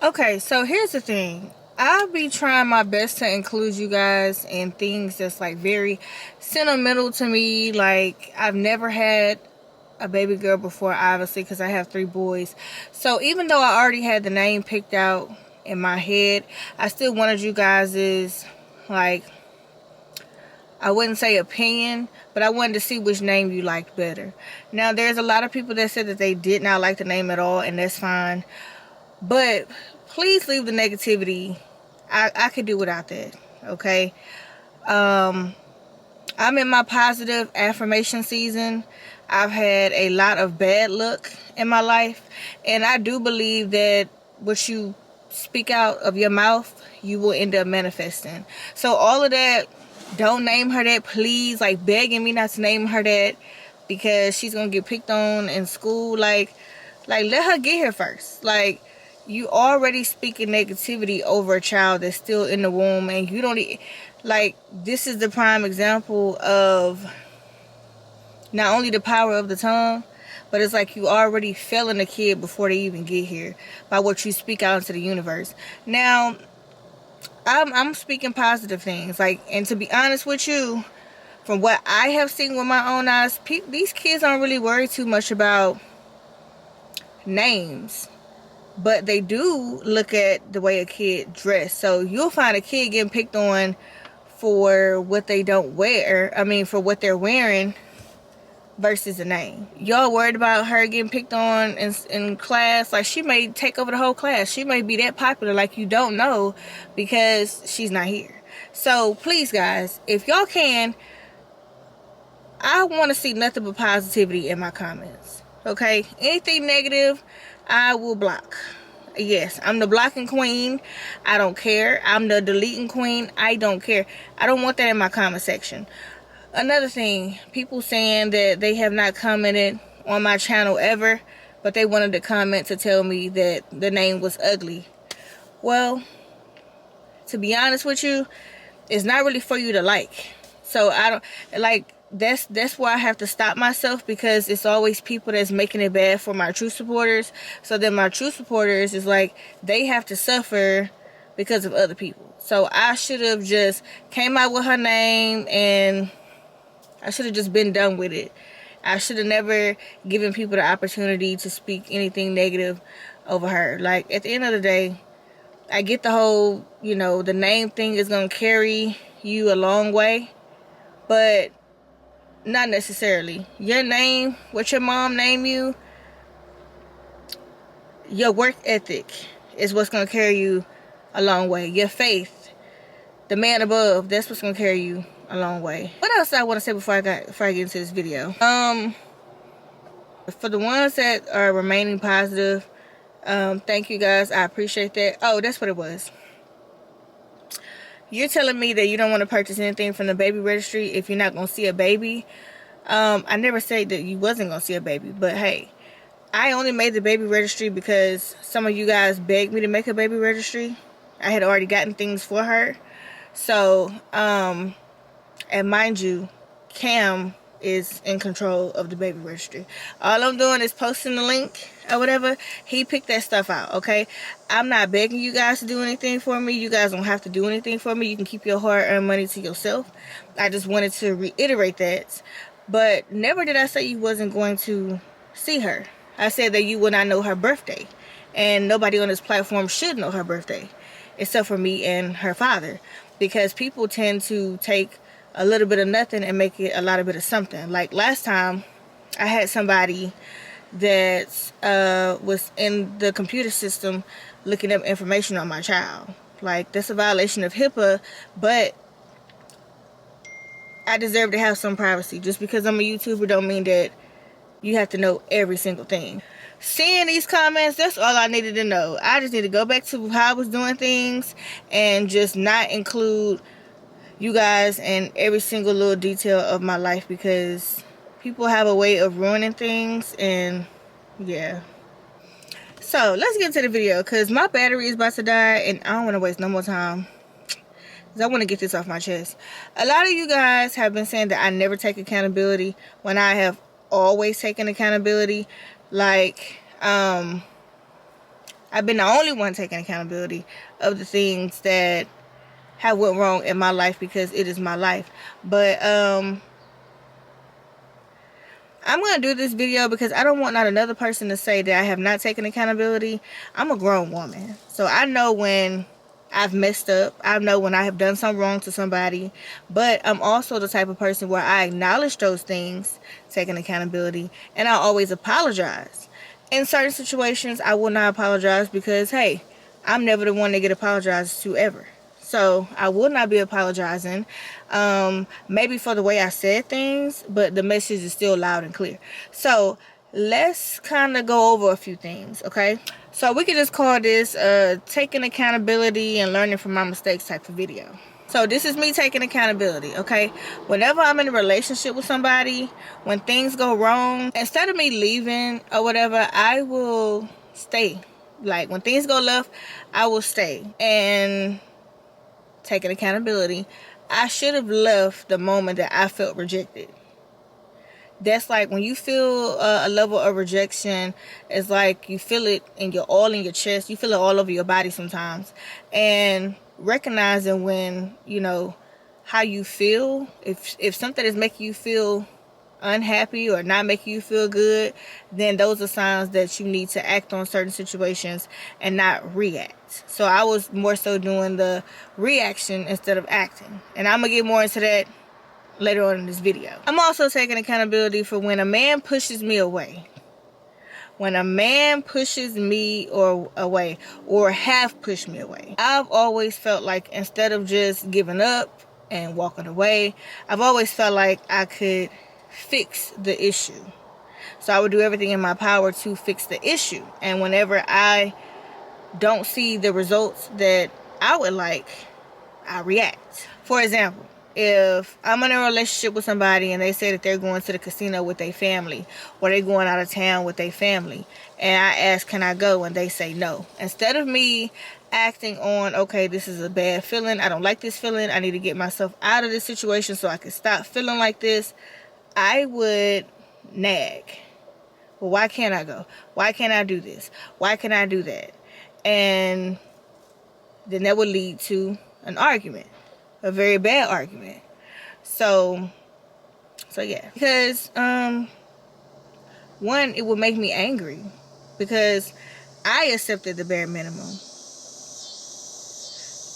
Okay, so here's the thing. I'll be trying my best to include you guys in things that's like very sentimental to me. Like, I've never had a baby girl before, obviously, because I have 3 boys. So even though I already had the name picked out in my head, I still wanted you guys' like, I wouldn't say opinion, but I wanted to see which name you liked better. Now, there's a lot of people that said that they did not like the name at all, and that's fine. But please leave the negativity. I could do without that, okay? I'm in my positive affirmation season. I've had a lot of bad luck in my life, and I do believe that what you speak out of your mouth, you will end up manifesting. So all of that, don't name her that, please. Like, begging me not to name her that because she's gonna get picked on in school. Like let her get here first. Like, you already speaking negativity over a child that's still in the womb, and you don't like, this is the prime example of not only the power of the tongue, but it's like you already failing a kid before they even get here by what you speak out into the universe. Now, I'm speaking positive things, like, and to be honest with you, from what I have seen with my own eyes, these kids aren't really worried too much about names. But they do look at the way a kid dressed. So you'll find a kid getting picked on for what they don't wear. I mean, for what they're wearing versus a name. Y'all worried about her getting picked on in class? Like, she may take over the whole class. She may be that popular, like, you don't know, because she's not here. So please, guys, if y'all can, I want to see nothing but positivity in my comments. Okay? Anything negative, I will block. Yes, I'm the blocking queen. I don't care. I'm the deleting queen. I don't care. I don't want that in my comment section. Another thing, people saying that they have not commented on my channel ever, but they wanted to comment to tell me that the name was ugly. Well, to be honest with you, it's not really for you to like. So I don't like. That's why I have to stop myself, because it's always people that's making it bad for my true supporters. So then my true supporters is like, they have to suffer because of other people. So I should have just came out with her name, and I should have just been done with it. I should have never given people the opportunity to speak anything negative over her. Like, at the end of the day, I get the whole, the name thing is going to carry you a long way, but not necessarily. Your name, what your mom named you, your work ethic is what's going to carry you a long way. Your faith, the man above, that's what's going to carry you a long way. What else I want to say before I get into this video? For the ones that are remaining positive, thank you guys. I appreciate that. Oh, that's what it was. You're telling me that you don't want to purchase anything from the baby registry if you're not going to see a baby. I never said that you wasn't going to see a baby, but hey, I only made the baby registry because some of you guys begged me to make a baby registry. I had already gotten things for her. So, and mind you, Cam is in control of the baby registry. All I'm doing is posting the link or whatever. He picked that stuff out, okay? I'm not begging you guys to do anything for me. You guys don't have to do anything for me. You can keep your hard-earned money to yourself. I just wanted to reiterate that. But never did I say you wasn't going to see her. I said that you would not know her birthday. And nobody on this platform should know her birthday, except for me and her father. Because people tend to take a little bit of nothing and make it a lot of bit of something. Like last time, I had somebody that was in the computer system looking up information on my child. Like, that's a violation of HIPAA, but I deserve to have some privacy. Just because I'm a YouTuber don't mean that you have to know every single thing. Seeing these comments, that's all I needed to know. I just need to go back to how I was doing things and just not include you guys in every single little detail of my life, because people have a way of ruining things, and yeah. So let's get into the video, because my battery is about to die and I don't want to waste no more time, because I want to get this off my chest. A lot of you guys have been saying that I never take accountability, when I have always taken accountability. Like, I I've been the only one taking accountability of the things that have went wrong in my life, because it is my life. But I'm going to do this video because I don't want not another person to say that I have not taken accountability. I'm a grown woman, so I know when I've messed up. I know when I have done something wrong to somebody. But I'm also the type of person where I acknowledge those things, taking accountability, and I always apologize. In certain situations, I will not apologize because, hey, I'm never the one to get apologized to ever. So I will not be apologizing, maybe for the way I said things, but the message is still loud and clear. So let's kind of go over a few things, okay? So we could just call this taking accountability and learning from my mistakes type of video. So this is me taking accountability, okay? Whenever I'm in a relationship with somebody, when things go wrong, instead of me leaving or whatever, I will stay. Like, when things go left, I will stay. And taking accountability, I should have left the moment that I felt rejected. That's like when you feel a level of rejection, it's like you feel it in your chest, you feel it all over your body sometimes. And recognizing when, you know, how you feel, if something is making you feel unhappy or not making you feel good, then those are signs that you need to act on certain situations and not react. So I was more so doing the reaction instead of acting, and I'm gonna get more into that later on in this video. I'm also taking accountability for when a man pushes me away. When a man pushes me away or have pushed me away, I've always felt like instead of just giving up and walking away, I've always felt like I could fix the issue. So I would do everything in my power to fix the issue. And whenever I don't see the results that I would like, I react. For example, if I'm in a relationship with somebody and they say that they're going to the casino with their family, or they're going out of town with their family, and I ask, can I go? And they say no. Instead of me acting on, okay, this is a bad feeling, I don't like this feeling, I need to get myself out of this situation so I can stop feeling like this, I would nag. Well, why can't I go? Why can't I do this? Why can't I do that? And then that would lead to an argument, a very bad argument. So yeah, because one, it would make me angry because I accepted the bare minimum,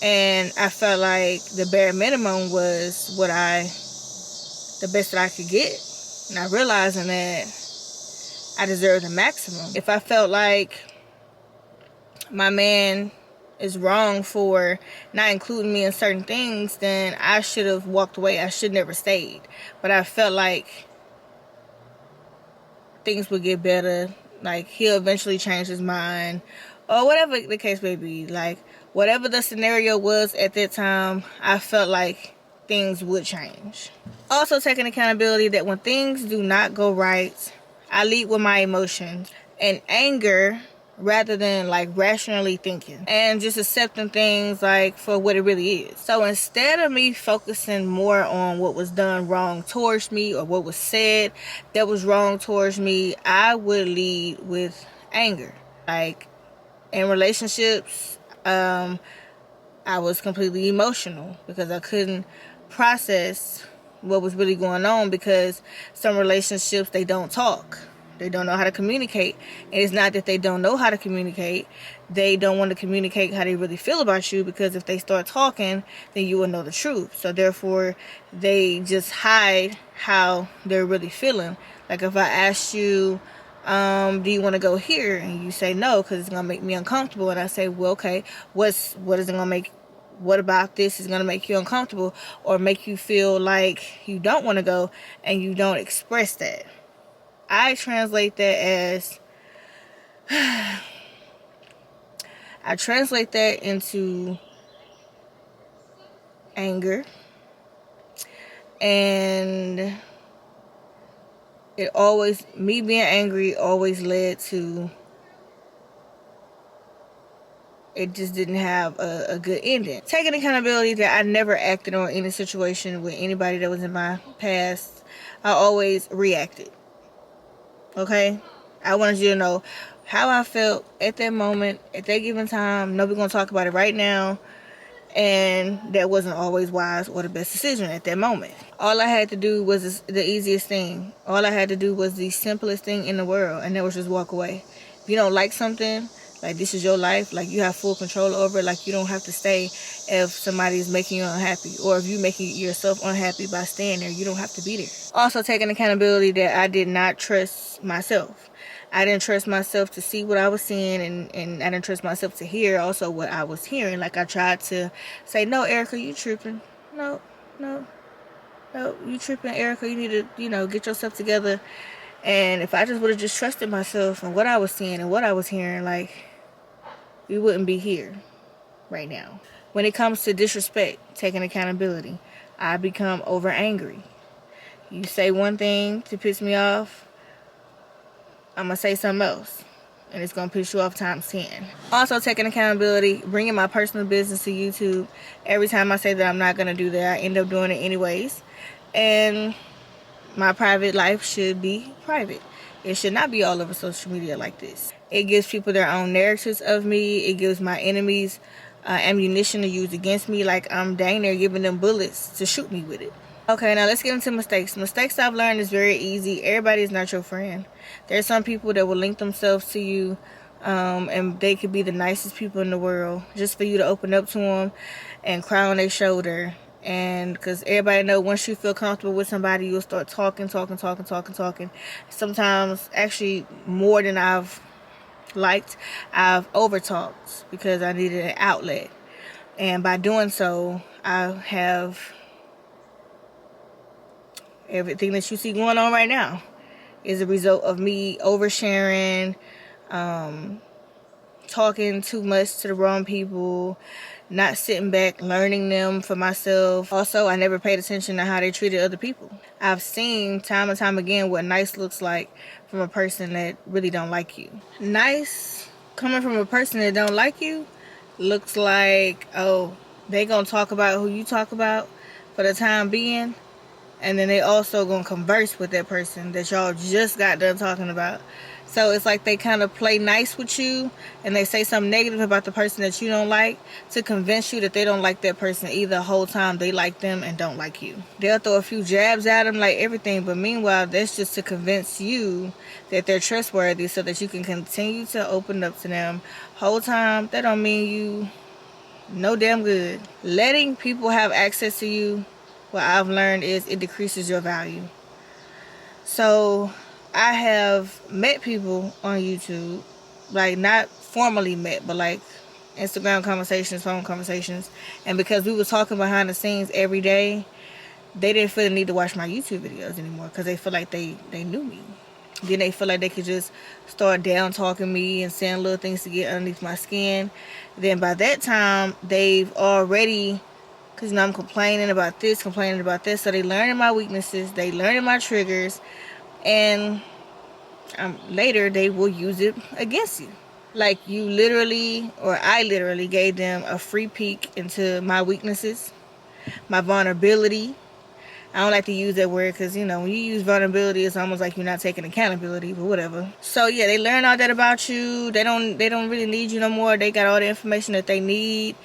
and I felt like the bare minimum was the best that I could get, not realizing that I deserve the maximum. If I felt like my man is wrong for not including me in certain things, then I should have walked away. I should never stayed. But I felt like things would get better. Like, he'll eventually change his mind, or whatever the case may be. Like, whatever the scenario was at that time, I felt like things would change. Also taking accountability that when things do not go right, I lead with my emotions and anger rather than like rationally thinking, and just accepting things like for what it really is. So instead of me focusing more on what was done wrong towards me or what was said that was wrong towards me, I would lead with anger. Like, in relationships, I was completely emotional because I couldn't process what was really going on, because some relationships, they don't talk. They don't know how to communicate. And it's not that they don't know how to communicate. They don't want to communicate how they really feel about you, because if they start talking, then you will know the truth. So therefore, they just hide how they're really feeling. Like, if I ask you, do you want to go here? And you say no, because it's going to make me uncomfortable. And I say, well, okay, what is it going to make? What about this is going to make you uncomfortable or make you feel like you don't want to go, and you don't express that? I translate that as, I translate that into anger, and me being angry always led to, it just didn't have a good ending. Taking accountability that I never acted on any situation with anybody that was in my past. I always reacted. Okay? I wanted you to know how I felt at that moment, at that given time. No, we're going to talk about it right now. And that wasn't always wise or the best decision at that moment. All I had to do was the easiest thing. All I had to do was the simplest thing in the world, and that was just walk away. If you don't like something, like this is your life, like you have full control over it, like you don't have to stay if somebody is making you unhappy, or if you making yourself unhappy by staying there, you don't have to be there. Also taking accountability that I did not trust myself. I didn't trust myself to see what I was seeing, and I didn't trust myself to hear also what I was hearing. Like I tried to say, no, Erica, you tripping. No, you tripping, Erica. You need to, get yourself together. And if I just would have just trusted myself and what I was seeing and what I was hearing, like, we wouldn't be here right now. When it comes to disrespect, taking accountability, I become over angry. You say one thing to piss me off, I'm going to say something else, and it's going to piss you off times 10. Also taking accountability, bringing my personal business to YouTube. Every time I say that I'm not going to do that, I end up doing it anyways. And my private life should be private. It should not be all over social media like this. It gives people their own narratives of me. It gives my enemies ammunition to use against me. Like I'm dang near giving them bullets to shoot me with it. Okay, now let's get into mistakes. Mistakes I've learned is very easy. Everybody is not your friend. There's some people that will link themselves to you, and they could be the nicest people in the world just for you to open up to them and cry on their shoulder. And because everybody know once you feel comfortable with somebody, you'll start talking. Sometimes, actually, more than I've liked, I've overtalked because I needed an outlet. And by doing so, I have everything that you see going on right now is a result of me oversharing, talking too much to the wrong people, not sitting back, learning them for myself. Also, I never paid attention to how they treated other people. I've seen time and time again what nice looks like from a person that really don't like you. Nice coming from a person that don't like you looks like, oh, they gonna talk about who you talk about for the time being, and then they also gonna converse with that person that y'all just got done talking about. So it's like they kind of play nice with you, and they say something negative about the person that you don't like to convince you that they don't like that person either. The whole time they like them and don't like you. They'll throw a few jabs at them like everything, but meanwhile that's just to convince you that they're trustworthy so that you can continue to open up to them. Whole time that don't mean you no damn good. Letting people have access to you, what I've learned is it decreases your value. So I have met people on YouTube, like not formally met, but like Instagram conversations, phone conversations, and because we were talking behind the scenes every day, they didn't feel the need to watch my YouTube videos anymore because they feel like they knew me. Then they feel like they could just start down talking me and saying little things to get underneath my skin. Then by that time, they've already, because I'm complaining about this, so they learning my weaknesses, they learning my triggers, and later they will use it against you. Like I literally gave them a free peek into my weaknesses, my vulnerability. I don't like to use that word because, when you use vulnerability, it's almost like you're not taking accountability, but whatever. So yeah, they learn all that about you. They don't really need you no more. They got all the information that they need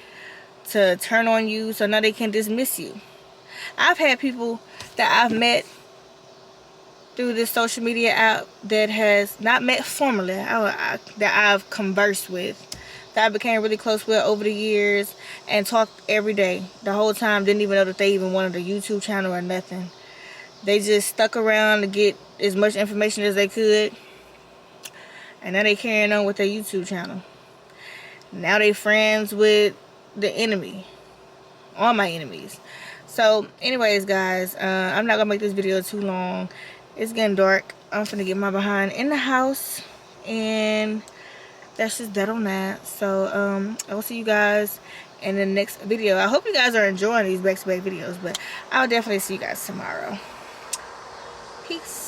to turn on you, so now they can dismiss you. I've had people that I've met through this social media app that has not met formally, that I've conversed with, that I became really close with over the years and talked every day. The whole time, didn't even know that they even wanted a YouTube channel or nothing. They just stuck around to get as much information as they could, and now they carrying on with their YouTube channel. Now they friends with the enemy, all my enemies. So anyways, guys, I'm not gonna make this video too long. It's getting dark. I'm finna get my behind in the house, and that's just that on that. So I will see you guys in the next video. I hope you guys are enjoying these back-to-back videos, but I'll definitely see you guys tomorrow. Peace.